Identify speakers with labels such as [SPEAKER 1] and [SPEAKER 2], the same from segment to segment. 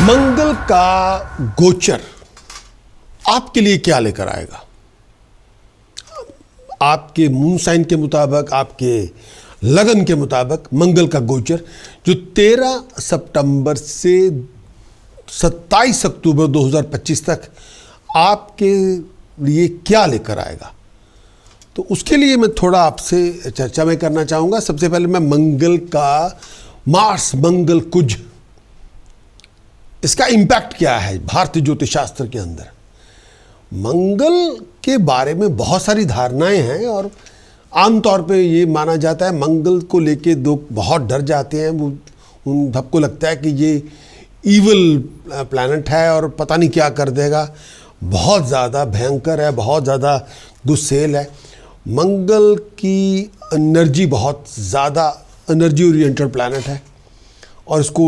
[SPEAKER 1] मंगल का गोचर आपके लिए क्या लेकर आएगा? आपके मून साइन के मुताबिक, आपके लगन के मुताबिक मंगल का गोचर जो 13 सितंबर से 27 अक्टूबर 2025 तक आपके लिए क्या लेकर आएगा, तो उसके लिए मैं थोड़ा आपसे चर्चा में करना चाहूँगा। सबसे पहले मैं मंगल का, मार्स मंगल कुज, इसका इम्पैक्ट क्या है भारतीय ज्योतिष शास्त्र के अंदर। मंगल के बारे में बहुत सारी धारणाएं हैं और आमतौर पे ये माना जाता है, मंगल को लेके लोग बहुत डर जाते हैं। वो उन सबको लगता है कि ये ईवल प्लैनेट है और पता नहीं क्या कर देगा, बहुत ज़्यादा भयंकर है, बहुत ज़्यादा गुस्सेल है। मंगल की एनर्जी बहुत ज़्यादा एनर्जी ओरिएंटेड प्लैनेट है और इसको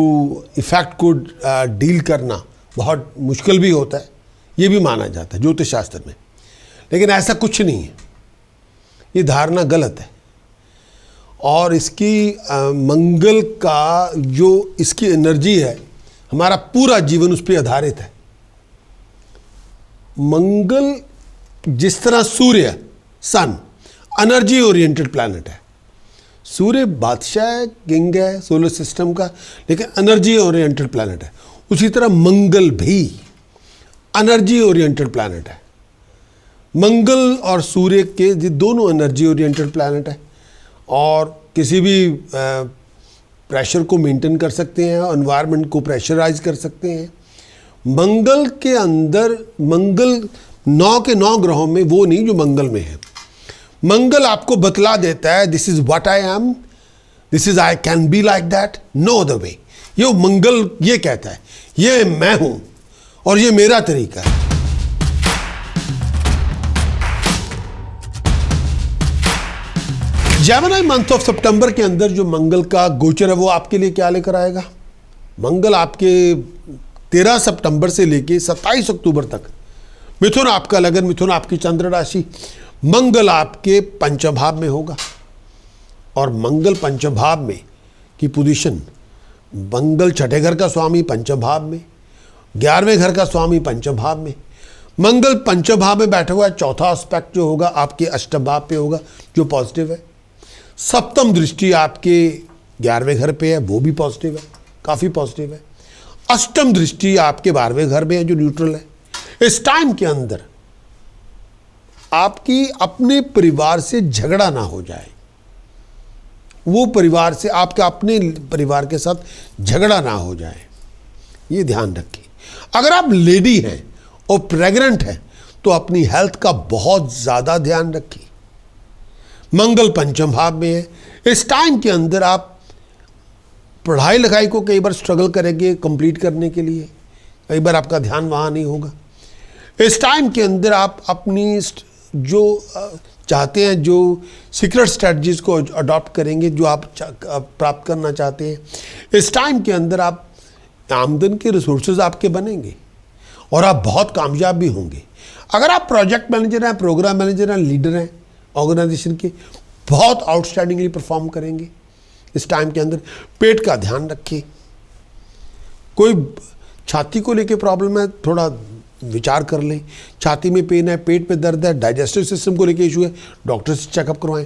[SPEAKER 1] इफ़ेक्ट को डील करना बहुत मुश्किल भी होता है, ये भी माना जाता है ज्योतिष शास्त्र में। लेकिन ऐसा कुछ नहीं है, ये धारणा गलत है। और इसकी मंगल का जो इसकी एनर्जी है, हमारा पूरा जीवन उस पर आधारित है। मंगल जिस तरह सूर्य, सन एनर्जी ओरिएंटेड प्लैनेट है, सूर्य बादशाह है, किंग है सोलर सिस्टम का, लेकिन एनर्जी ओरिएंटेड प्लैनेट है। उसी तरह मंगल भी एनर्जी ओरिएंटेड प्लैनेट है। मंगल और सूर्य के ये दोनों एनर्जी ओरिएंटेड प्लैनेट है और किसी भी प्रेशर को मेंटेन कर सकते हैं, एनवायरनमेंट को प्रेशराइज कर सकते हैं। मंगल के अंदर, मंगल 9 के 9 ग्रहों में वो नहीं जो मंगल में है। मंगल आपको बतला देता है this is what I am, this is I can be like that, no other way. ये मंगल ये कहता है ये मैं हूं और ये मेरा तरीका है। जेमिनी मंथ ऑफ सितंबर के अंदर जो मंगल का गोचर है वो आपके लिए क्या लेकर आएगा। मंगल आपके 13 सितंबर से लेके 27 अक्टूबर तक, मिथुन आपका लगन, मिथुन आपकी चंद्र राशि, मंगल आपके पंचम भाव में होगा। और मंगल पंचम भाव में की पोजीशन, मंगल छठे घर का स्वामी पंचम भाव में, 11वें घर का स्वामी पंचम भाव में, मंगल पंचम भाव में बैठा हुआ है। चौथा एस्पेक्ट जो होगा आपके अष्टम भाव पे होगा जो पॉजिटिव है। सप्तम दृष्टि आपके 11वें घर पे है, वो भी पॉजिटिव है, काफ़ी पॉजिटिव है। अष्टम दृष्टि आपके 12वें घर में है जो न्यूट्रल है। इस टाइम के अंदर आपकी अपने परिवार से झगड़ा ना हो जाए, वो परिवार से, आपका अपने परिवार के साथ झगड़ा ना हो जाए, ये ध्यान रखिए। अगर आप लेडी हैं और प्रेग्नेंट हैं तो अपनी हेल्थ का बहुत ज़्यादा ध्यान रखिए। मंगल पंचम भाव में है। इस टाइम के अंदर आप पढ़ाई लिखाई को कई बार स्ट्रगल करेंगे कंप्लीट करने के लिए, कई बार आपका ध्यान वहाँ नहीं होगा। इस टाइम के अंदर आप अपनी जो चाहते हैं, जो सीक्रेट स्ट्रेटजीज को अडॉप्ट करेंगे, जो आप प्राप्त करना चाहते हैं, इस टाइम के अंदर आप आमदन के रिसोर्सेज आपके बनेंगे और आप बहुत कामयाब भी होंगे। अगर आप प्रोजेक्ट मैनेजर हैं, प्रोग्राम मैनेजर हैं, लीडर हैं ऑर्गेनाइजेशन के, बहुत आउटस्टैंडिंगली परफॉर्म करेंगे। इस टाइम के अंदर पेट का ध्यान रखिए। कोई छाती को लेके प्रॉब्लम है, थोड़ा विचार कर लें। छाती में पेन है, पेट में दर्द है, डाइजेस्टिव सिस्टम को लेके इशू है, डॉक्टर से चेकअप करवाएं।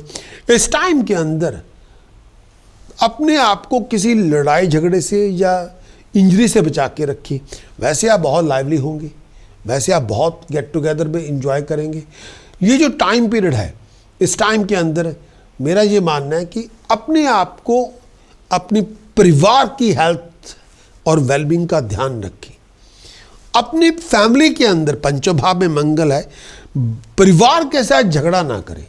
[SPEAKER 1] इस टाइम के अंदर अपने आप को किसी लड़ाई झगड़े से या इंजरी से बचा के रखिए। वैसे आप बहुत लाइवली होंगे, वैसे आप बहुत गेट टुगेदर में इंजॉय करेंगे। ये जो टाइम पीरियड है, इस टाइम के अंदर मेरा ये मानना है कि अपने आप को, अपनी परिवार की हेल्थ और वेलबींग का ध्यान रखें। अपनी फैमिली के अंदर पंचम भाव में मंगल है, परिवार के साथ झगड़ा ना करें,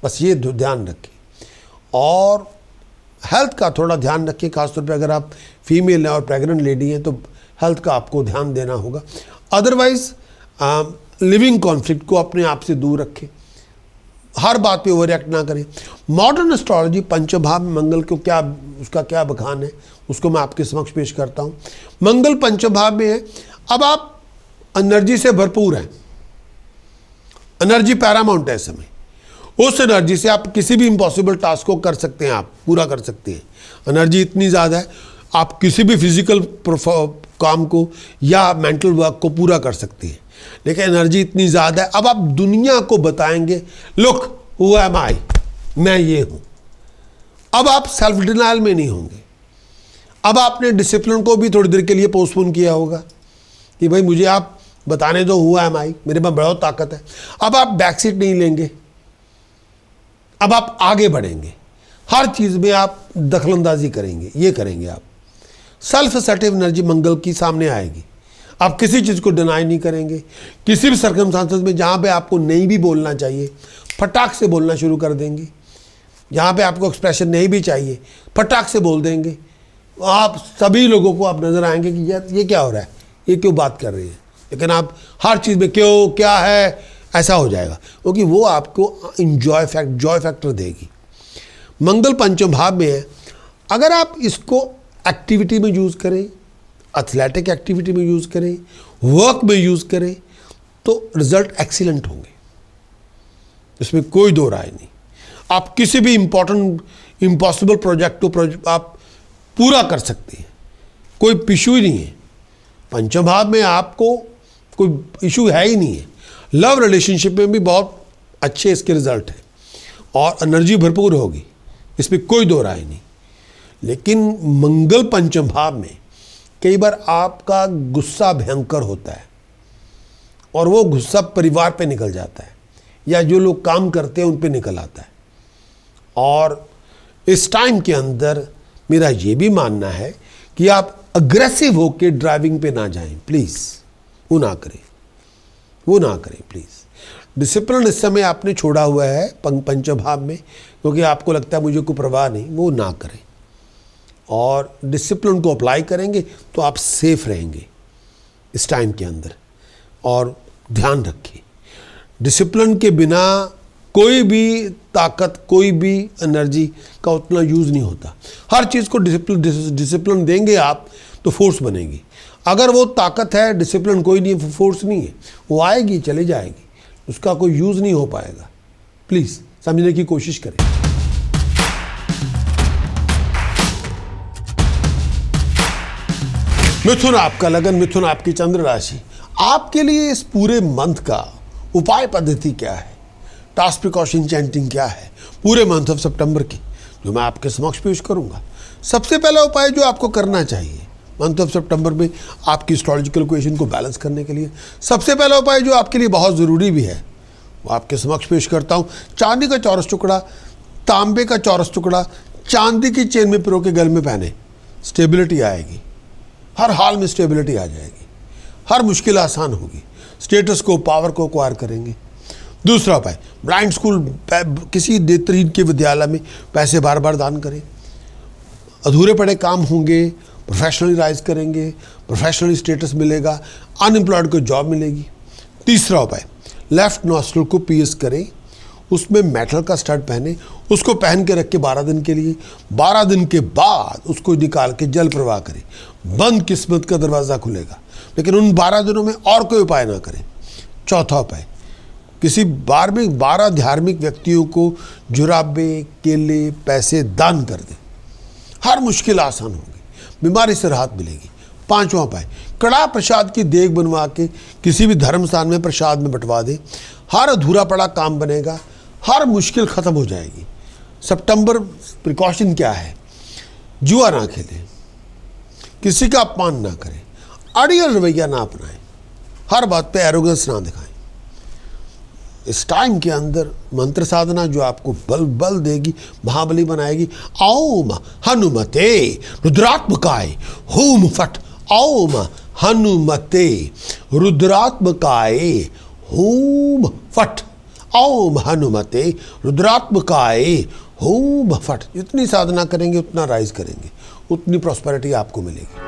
[SPEAKER 1] बस ये ध्यान रखें। और हेल्थ का थोड़ा ध्यान रखें, खासतौर पे अगर आप फीमेल हैं और प्रेग्नेंट लेडी हैं तो हेल्थ का आपको ध्यान देना होगा। अदरवाइज लिविंग कॉन्फ्लिक्ट को अपने आप से दूर रखें, हर बात पे ओवर रिएक्ट ना करें। मॉडर्न एस्ट्रोलॉजी पंचम भाव में मंगल को क्या, उसका क्या बखान है, उसको मैं आपके समक्ष पेश करता हूँ। मंगल पंचम भाव में है। अब आप एनर्जी से भरपूर हैं, एनर्जी पैरामाउंट है इस समय। उस एनर्जी से आप किसी भी इम्पॉसिबल टास्क को कर सकते हैं, आप पूरा कर सकते हैं। एनर्जी इतनी ज़्यादा है, आप किसी भी फिजिकल काम को या मेंटल वर्क को पूरा कर सकती है। लेकिन एनर्जी इतनी ज़्यादा है, अब आप दुनिया को बताएंगे लुक हु एम आई, मैं ये हूँ। अब आप सेल्फ डिनायल में नहीं होंगे। अब आपने डिसिप्लिन को भी थोड़ी देर के लिए पोस्टपोन किया होगा कि भाई मुझे आप बताने दो हु एम आई, मेरे में बहुत ताकत है। अब आप बैक सीट नहीं लेंगे, अब आप आगे बढ़ेंगे, हर चीज़ में आप दखलंदाजी करेंगे, ये करेंगे आप। सेल्फ असर्टिव एनर्जी मंगल की सामने आएगी। आप किसी चीज़ को डिनाई नहीं करेंगे। किसी भी सर्कमस्टांसेस में जहाँ पे आपको नहीं भी बोलना चाहिए, फटाक से बोलना शुरू कर देंगे। जहाँ पे आपको एक्सप्रेशन नहीं भी चाहिए, फटाक से बोल देंगे। आप सभी लोगों को आप नज़र आएंगे कि यार ये क्या हो रहा है, ये क्यों बात कर रही है। लेकिन आप हर चीज़ में क्यों, क्या है, ऐसा हो जाएगा, क्योंकि वो आपको जॉय फैक्टर देगी। मंगल पंचम भाव में है। अगर आप इसको एक्टिविटी में यूज़ करें, एथलेटिक एक्टिविटी में यूज़ करें, वर्क में यूज़ करें, तो रिजल्ट एक्सीलेंट होंगे, इसमें कोई दो राय नहीं। आप किसी भी इम्पॉसिबल प्रोजेक्ट को आप पूरा कर सकते हैं, कोई इशू ही नहीं है। पंचम भाव में आपको कोई इशू है ही नहीं है। लव रिलेशनशिप में भी बहुत अच्छे इसके रिजल्ट हैं और एनर्जी भरपूर होगी, इसमें कोई दो राय नहीं। लेकिन मंगल पंचम भाव में कई बार आपका गुस्सा भयंकर होता है और वो गुस्सा परिवार पे निकल जाता है या जो लोग काम करते हैं उन पे निकल आता है। और इस टाइम के अंदर मेरा ये भी मानना है कि आप अग्रेसिव होकर ड्राइविंग पे ना जाएं, प्लीज़ वो ना करें प्लीज़। डिसिप्लिन इस समय आपने छोड़ा हुआ है पंचम भाव में, क्योंकि आपको लगता है मुझे कोई परवाह नहीं, वो ना करें। और डिसिप्लिन को अप्लाई करेंगे तो आप सेफ रहेंगे इस टाइम के अंदर। और ध्यान रखिए, डिसिप्लिन के बिना कोई भी ताकत, कोई भी एनर्जी का उतना यूज़ नहीं होता। हर चीज़ को डिसिप्लिन देंगे आप तो फोर्स बनेगी। अगर वो ताकत है, डिसिप्लिन कोई नहीं है, फोर्स नहीं है, वो आएगी चली जाएगी, उसका कोई यूज़ नहीं हो पाएगा। प्लीज़ समझने की कोशिश करें। मिथुन आपका लगन, मिथुन आपकी चंद्र राशि। आपके लिए इस पूरे मंथ का उपाय पद्धति क्या है, टास्क प्रिकॉशन चैंटिंग क्या है पूरे मंथ ऑफ सितंबर की, जो मैं आपके समक्ष पेश करूंगा। सबसे पहला उपाय जो आपको करना चाहिए मंथ ऑफ सितंबर में आपकी एस्ट्रोलॉजिकल इक्वेशन को बैलेंस करने के लिए, सबसे पहला उपाय जो आपके लिए बहुत ज़रूरी भी है वो आपके समक्ष पेश करता हूँ। चांदी का चौरस टुकड़ा, तांबे का चौरस टुकड़ा चांदी की चेन में पिरो के गले में पहने, स्टेबिलिटी आएगी, हर हाल में स्टेबिलिटी आ जाएगी, हर मुश्किल आसान होगी, स्टेटस को, पावर को एक्वायर करेंगे। दूसरा उपाय, ब्लाइंड स्कूल, किसी नेत्रहीन के विद्यालय में पैसे बार बार दान करें। अधूरे पड़े काम होंगे, प्रोफेशनली राइज करेंगे, प्रोफेशनली स्टेटस मिलेगा, अनएम्प्लॉयड को जॉब मिलेगी। तीसरा उपाय, लेफ्ट नॉस्ट्रल को पीस करें, उसमें मेटल का स्टड पहने, उसको पहन के रख के 12 दिन के लिए, 12 दिन के बाद उसको निकाल के जल प्रवाह करें, बंद किस्मत का दरवाज़ा खुलेगा। लेकिन उन 12 दिनों में और कोई उपाय ना करें। चौथा उपाय, किसी बार में 12 धार्मिक व्यक्तियों को जुराबे, केले, पैसे दान कर दें, हर मुश्किल आसान होगी, बीमारी से राहत मिलेगी। पांचवा उपाय, कड़ा प्रसाद की देग बनवा के किसी भी धर्म स्थान में प्रसाद में बंटवा दें, हर अधूरा पड़ा काम बनेगा, हर मुश्किल खत्म हो जाएगी। सितंबर प्रिकॉशन क्या है, जुआ ना खेलें, किसी का अपमान ना करें, अड़ियल रवैया ना अपनाएं, हर बात पे एरोगेंस ना दिखाएं। इस टाइम के अंदर मंत्र साधना जो आपको बल देगी, महाबली बनाएगी। ओम हनुमते रुद्रात्मकाय हुम फट, ओम हनुमते रुद्रात्मकाय हुम फट, ओम हनुमते रुद्रात्मकाय हुम फट। जितनी साधना करेंगे उतना राइज करेंगे, उतनी प्रॉस्पेरिटी आपको मिलेगी।